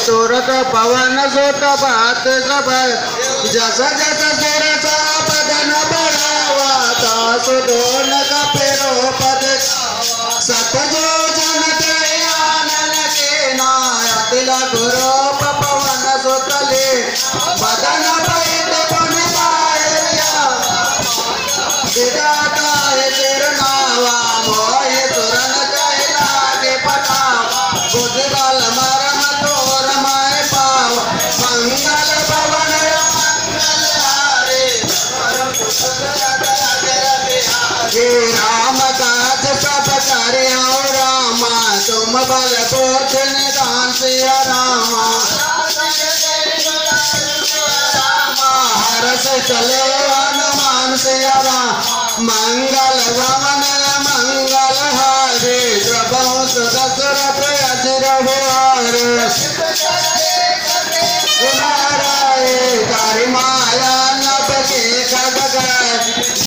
सूरत पवन सुत बात सब जस जस सूरत बदन बढ़ावा तासु दोन कपेरो पद सत जो जन आनन के नाया तिल गुरु पवन सुतले बदन पैद पुन पाया विराट तिरनावा मोहि सुरन कैला के पटावा बुध बल मरम तोर माय पाव मंगल भवन मंगल हारे हे राम काज सब करे रामा तुम बल बोध निदान सिया रामा हरस चले हनुमान सिया राम मंगल भवन मंगल हारे प्रभु दशरथ अजिर भुआरे